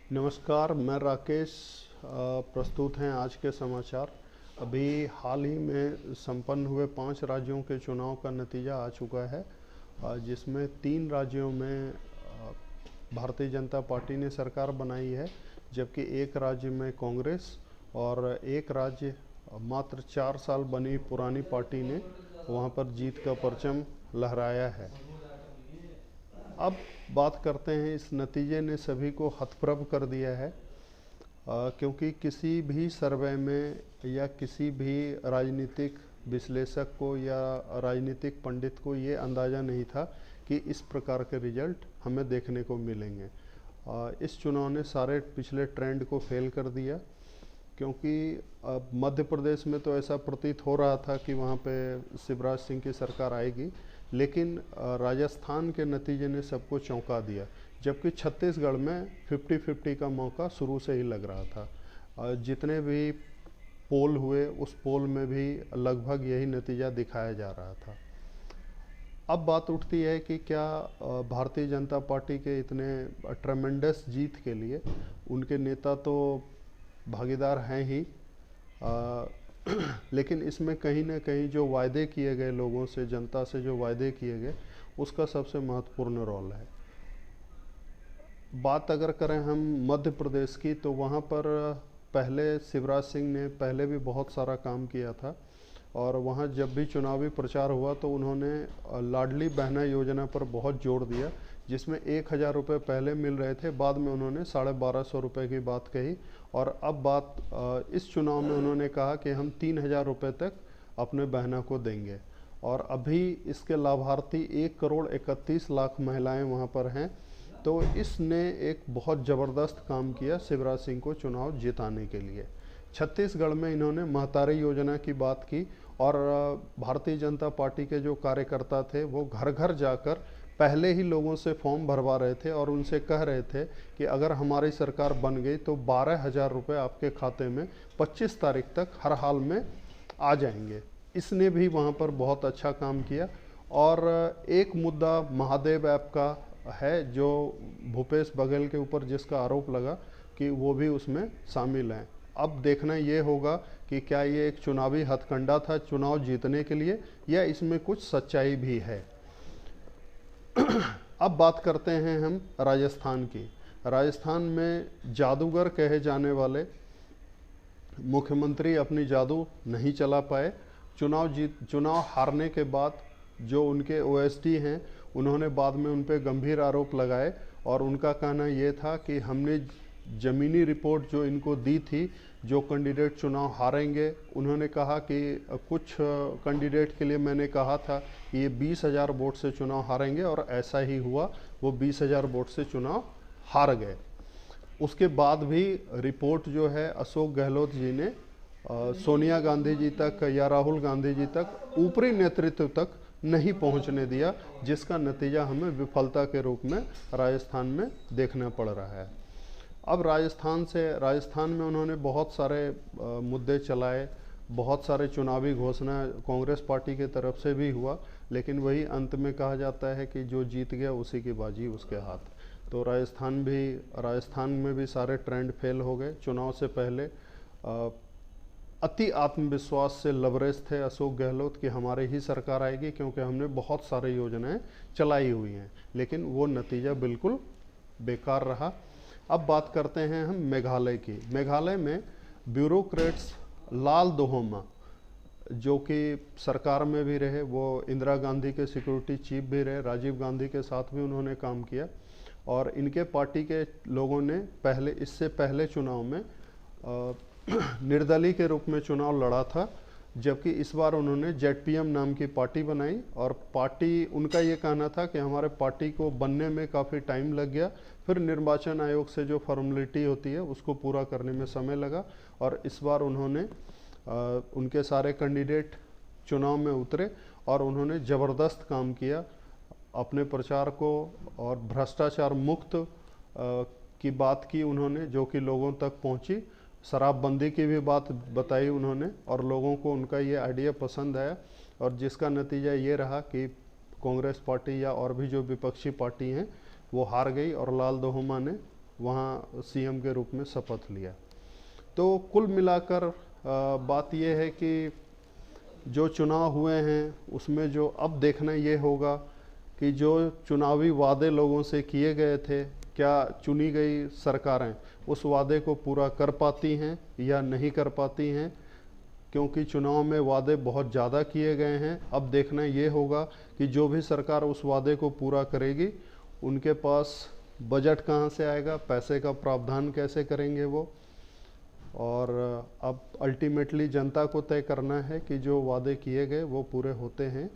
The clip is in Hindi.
नमस्कार, मैं राकेश। प्रस्तुत हैं आज के समाचार। अभी हाल ही में संपन्न हुए 5 राज्यों के चुनाव का नतीजा आ चुका है, जिसमें 3 राज्यों में भारतीय जनता पार्टी ने सरकार बनाई है, जबकि एक राज्य में कांग्रेस और एक राज्य मात्र 4 साल बनी पुरानी पार्टी ने वहां पर जीत का परचम लहराया है। अब बात करते हैं, इस नतीजे ने सभी को हतप्रभ कर दिया है, क्योंकि किसी भी सर्वे में या किसी भी राजनीतिक विश्लेषक को या राजनीतिक पंडित को ये अंदाज़ा नहीं था कि इस प्रकार के रिजल्ट हमें देखने को मिलेंगे। इस चुनाव ने सारे पिछले ट्रेंड को फेल कर दिया, क्योंकि मध्य प्रदेश में तो ऐसा प्रतीत हो रहा था कि वहाँ पे शिवराज सिंह की सरकार आएगी, लेकिन राजस्थान के नतीजे ने सबको चौंका दिया, जबकि छत्तीसगढ़ में 50-50 का मौका शुरू से ही लग रहा था। जितने भी पोल हुए उस पोल में भी लगभग यही नतीजा दिखाया जा रहा था। अब बात उठती है कि क्या भारतीय जनता पार्टी के इतने ट्रेमेंडस जीत के लिए उनके नेता तो भागीदार हैं ही, लेकिन इसमें कहीं ना कहीं जो वायदे किए गए लोगों से, जनता से जो वायदे किए गए, उसका सबसे महत्वपूर्ण रोल है। बात अगर करें हम मध्य प्रदेश की, तो वहाँ पर पहले शिवराज सिंह ने पहले भी बहुत सारा काम किया था, और वहाँ जब भी चुनावी प्रचार हुआ तो उन्होंने लाडली बहना योजना पर बहुत जोर दिया, जिसमें 1,000 रुपये पहले मिल रहे थे, बाद में उन्होंने 1250 रुपये की बात कही, और अब बात इस चुनाव में उन्होंने कहा कि हम 3,000 रुपये तक अपने बहना को देंगे। और अभी इसके लाभार्थी 1,31,00,000 महिलाएं वहाँ पर हैं। तो इसने एक बहुत ज़बरदस्त काम किया शिवराज सिंह को चुनाव जिताने के लिए। छत्तीसगढ़ में इन्होंने महतारी योजना की बात की, और भारतीय जनता पार्टी के जो कार्यकर्ता थे वो घर घर जाकर पहले ही लोगों से फॉर्म भरवा रहे थे और उनसे कह रहे थे कि अगर हमारी सरकार बन गई तो 12,000 रुपये आपके खाते में 25 तारीख तक हर हाल में आ जाएंगे। इसने भी वहाँ पर बहुत अच्छा काम किया। और एक मुद्दा महादेव ऐप का है, जो भूपेश बघेल के ऊपर जिसका आरोप लगा कि वो भी उसमें शामिल हैं। अब देखना ये होगा कि क्या ये एक चुनावी हथकंडा था चुनाव जीतने के लिए, या इसमें कुछ सच्चाई भी है। अब बात करते हैं हम राजस्थान की। राजस्थान में जादूगर कहे जाने वाले मुख्यमंत्री अपनी जादू नहीं चला पाए। चुनाव हारने के बाद जो उनके ओएसडी हैं, उन्होंने बाद में उन पर गंभीर आरोप लगाए, और उनका कहना ये था कि हमने ज़मीनी रिपोर्ट जो इनको दी थी, जो कैंडिडेट चुनाव हारेंगे, उन्होंने कहा कि कुछ कैंडिडेट के लिए मैंने कहा था कि ये 20,000 वोट से चुनाव हारेंगे, और ऐसा ही हुआ, वो 20,000 वोट से चुनाव हार गए। उसके बाद भी रिपोर्ट जो है अशोक गहलोत जी ने सोनिया गांधी जी तक या राहुल गांधी जी तक, ऊपरी नेतृत्व तक नहीं पहुंचने दिया, जिसका नतीजा हमें विफलता के रूप में राजस्थान में देखना पड़ रहा है। अब राजस्थान में उन्होंने बहुत सारे मुद्दे चलाए, बहुत सारे चुनावी घोषणा कांग्रेस पार्टी के तरफ से भी हुआ, लेकिन वही अंत में कहा जाता है कि जो जीत गया उसी की बाजी उसके हाथ। तो राजस्थान में भी सारे ट्रेंड फेल हो गए। चुनाव से पहले अति आत्मविश्वास से लबरेज थे अशोक गहलोत कि हमारे ही सरकार आएगी, क्योंकि हमने बहुत सारी योजनाएं चलाई हुई हैं, लेकिन वो नतीजा बिल्कुल बेकार रहा। अब बात करते हैं हम मेघालय की। मेघालय में ब्यूरोक्रेट्स लाल दोहोमा, जो कि सरकार में भी रहे, वो इंदिरा गांधी के सिक्योरिटी चीफ भी रहे, राजीव गांधी के साथ भी उन्होंने काम किया, और इनके पार्टी के लोगों ने इससे पहले चुनाव में निर्दलीय के रूप में चुनाव लड़ा था, जबकि इस बार उन्होंने जेडपीएम नाम की पार्टी बनाई। और पार्टी, उनका ये कहना था कि हमारे पार्टी को बनने में काफ़ी टाइम लग गया, फिर निर्वाचन आयोग से जो फॉर्मेलिटी होती है उसको पूरा करने में समय लगा, और इस बार उन्होंने उनके सारे कैंडिडेट चुनाव में उतरे और उन्होंने ज़बरदस्त काम किया अपने प्रचार को, और भ्रष्टाचार मुक्त की बात की उन्होंने, जो कि लोगों तक पहुंची। शराबबंदी की भी बात बताई उन्होंने, और लोगों को उनका ये आइडिया पसंद आया, और जिसका नतीजा ये रहा कि कांग्रेस पार्टी या और भी जो विपक्षी पार्टी हैं वो हार गई, और लाल दोहोमा ने वहाँ सीएम के रूप में शपथ लिया। तो कुल मिलाकर बात यह है कि जो चुनाव हुए हैं उसमें जो अब देखना ये होगा कि जो चुनावी वादे लोगों से किए गए थे, क्या चुनी गई सरकारें उस वादे को पूरा कर पाती हैं या नहीं कर पाती हैं, क्योंकि चुनाव में वादे बहुत ज़्यादा किए गए हैं। अब देखना ये होगा कि जो भी सरकार उस वादे को पूरा करेगी उनके पास बजट कहाँ से आएगा, पैसे का प्रावधान कैसे करेंगे वो, और अब अल्टीमेटली जनता को तय करना है कि जो वादे किए गए वो पूरे होते हैं